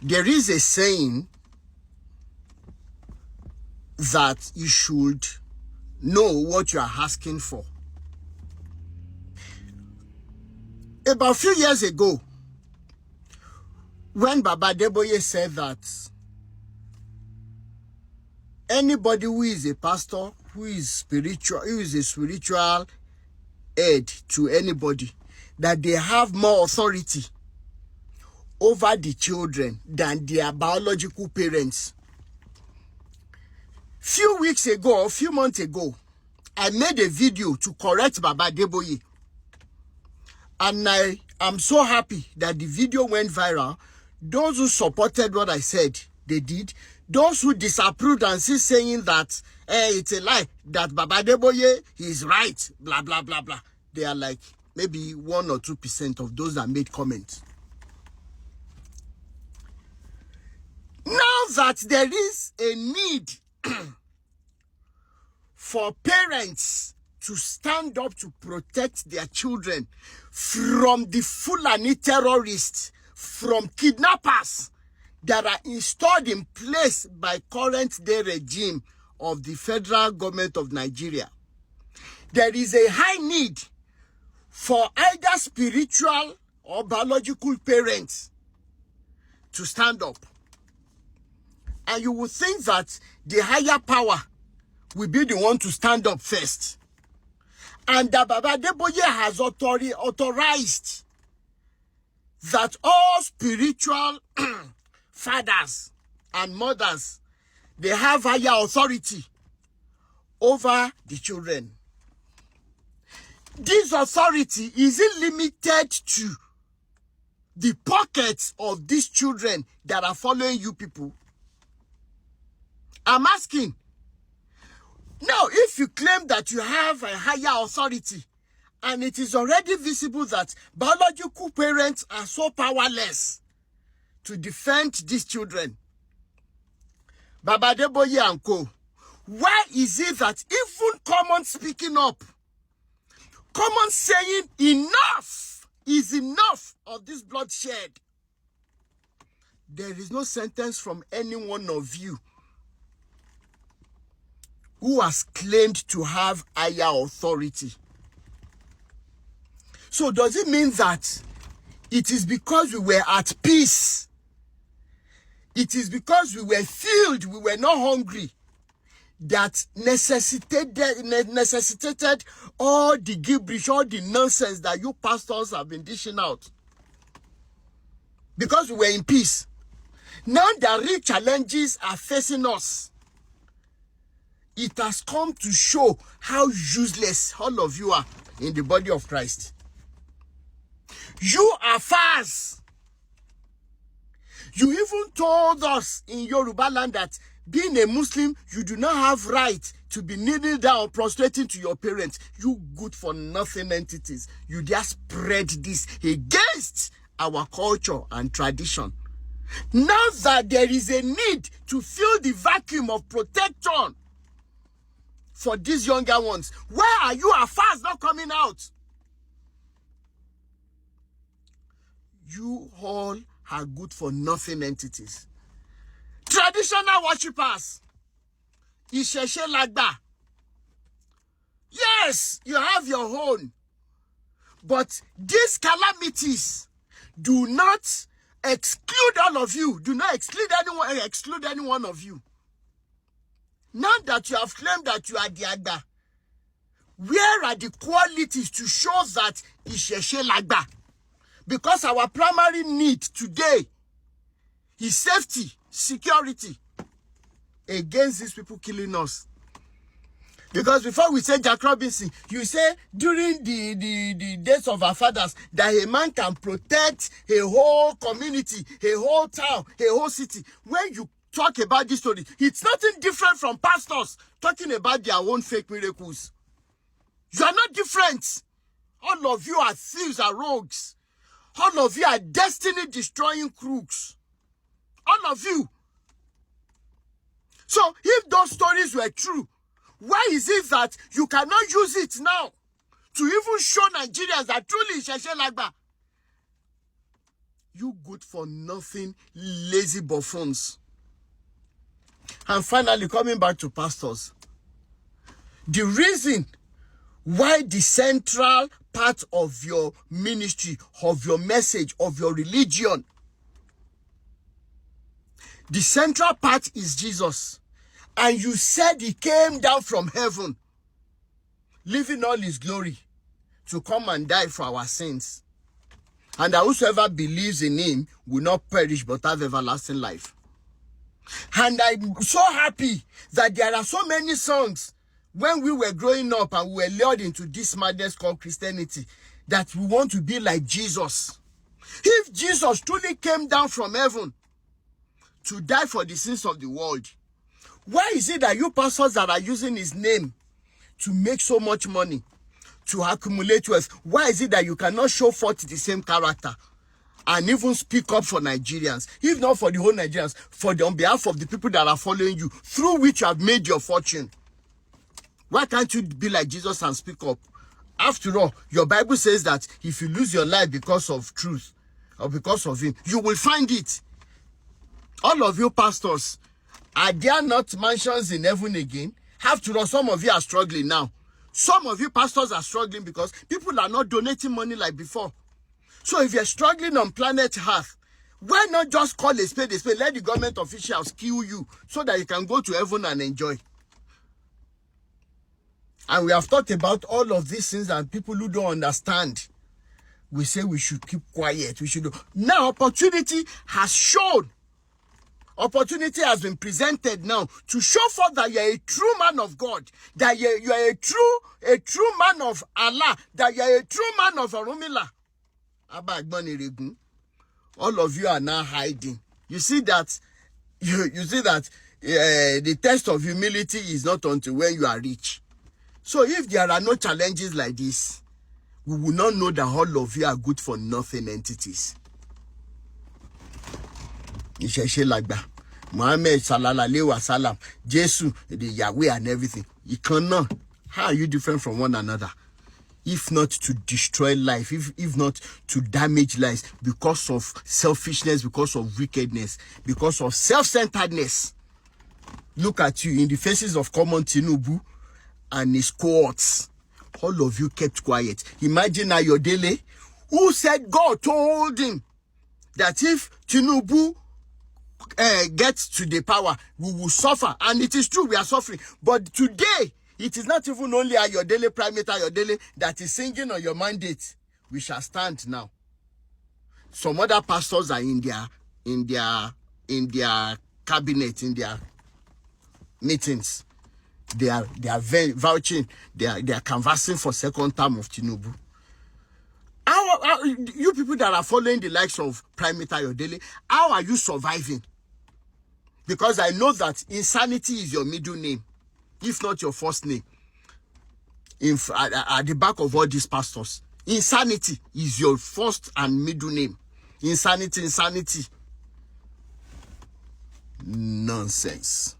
There is a saying that you should know what you are asking for. About a few years ago, when Baba Adeboye said that anybody who is a pastor, who is a spiritual head to anybody, that they have more authority over the children than their biological parents. Few weeks ago, or few months ago, I made a video to correct Baba Adeboye. And I am so happy that the video went viral. Those who supported what I said, they did. Those who disapproved and still saying that it's a lie, that Baba Adeboye is right, blah, blah, blah, blah. They are like maybe 1 or 2% of those that made comments. Now that there is a need for parents to stand up to protect their children from the Fulani terrorists, from kidnappers that are installed in place by current day regime of the federal government of Nigeria, there is a high need for either spiritual or biological parents to stand up. And you would think that the higher power will be the one to stand up first. And that Baba Adeboye has authorized that all spiritual fathers and mothers, they have higher authority over the children. This authority isn't limited to the pockets of these children that are following you people. I'm asking, now, if you claim that you have a higher authority, and it is already visible that biological parents are so powerless to defend these children, Baba Adeboye and co., why is it that even common speaking up, common saying enough is enough of this bloodshed, there is no sentence from any one of you who has claimed to have higher authority? So does it mean that it is because we were at peace, it is because we were filled, we were not hungry, that necessitated all the gibberish, all the nonsense that you pastors have been dishing out? Because we were in peace. Now the real challenges are facing us. It has come to show how useless all of you are in the body of Christ. You are fast. You even told us in Yoruba land that being a Muslim, you do not have right to be kneeling down, prostrating to your parents. You good for nothing entities. You just spread this against our culture and tradition. Now that there is a need to fill the vacuum of protection for these younger ones, where are you fast not coming out? You all are good for nothing entities. Traditional worshippers, Ìṣẹ̀ṣe Lagba. Yes, you have your own. But these calamities do not exclude all of you. Do not exclude any one of you. Now that you have claimed that you are the Agba, where are the qualities to show that Ìṣẹ̀ṣe Lagba? Because our primary need today is safety, security against these people killing us. Because before we say Jack Robinson, you say during the days of our fathers that a man can protect a whole community, a whole town, a whole city. When you talk about this story, it's nothing different from pastors talking about their own fake miracles. You are not different. All of you are thieves and rogues. All of you are destiny-destroying crooks. All of you. So, if those stories were true, why is it that you cannot use it now to even show Nigerians that truly Ìṣẹ̀ṣe Lagba? You good for nothing, lazy buffoons. And finally, coming back to pastors. The reason why the central part of your ministry, of your message, of your religion, the central part is Jesus. And you said he came down from heaven, leaving all his glory to come and die for our sins. And that whosoever believes in him will not perish but have everlasting life. And I'm so happy that there are so many songs when we were growing up and we were lured into this madness called Christianity, that we want to be like Jesus. If Jesus truly came down from heaven to die for the sins of the world, why is it that you pastors that are using his name to make so much money, to accumulate wealth, why is it that you cannot show forth the same character and even speak up for Nigerians, if not for the whole Nigerians, on behalf of the people that are following you, through which you have made your fortune? Why can't you be like Jesus and speak up? After all, your Bible says that if you lose your life because of truth or because of him, you will find it. All of you pastors, are there not mansions in heaven again? After all, some of you are struggling now. Some of you pastors are struggling because people are not donating money like before. So if you're struggling on planet Earth, why not just call a spade a spade? Let the government officials kill you so that you can go to heaven and enjoy. And we have talked about all of these things, and people who don't understand, we say we should keep quiet. We should do. Now opportunity has shown. Opportunity has been presented now to show forth that you're a true man of God, that you are a true man of Allah, that you're a true man of Orunmila. All of you are now hiding. You see that the test of humility is not until when you are rich. So if there are no challenges like this, we will not know that all of you are good for nothing entities. Muhammad sallallahu alaihi wasallam, Jesus, the Yahweh and everything. You cannot. How are you different from one another? If not to destroy life, if not to damage lives because of selfishness, because of wickedness, because of self-centeredness. Look at you in the faces of common Tinubu and his cohorts. All of you kept quiet. Imagine Ayodele, who said God told him that if Tinubu gets to the power, we will suffer. And it is true, we are suffering. But today, it is not even only Ayodele, Primate Ayodele, that is singing on your mandate. We shall stand now. Some other pastors are in their cabinet, in their meetings. They are vouching, they are canvassing for second term of Tinubu. How you people that are following the likes of Primate Ayodele, how are you surviving? Because I know that insanity is your middle name, if not your first name. At the back of all these pastors, insanity is your first and middle name. Insanity. Nonsense.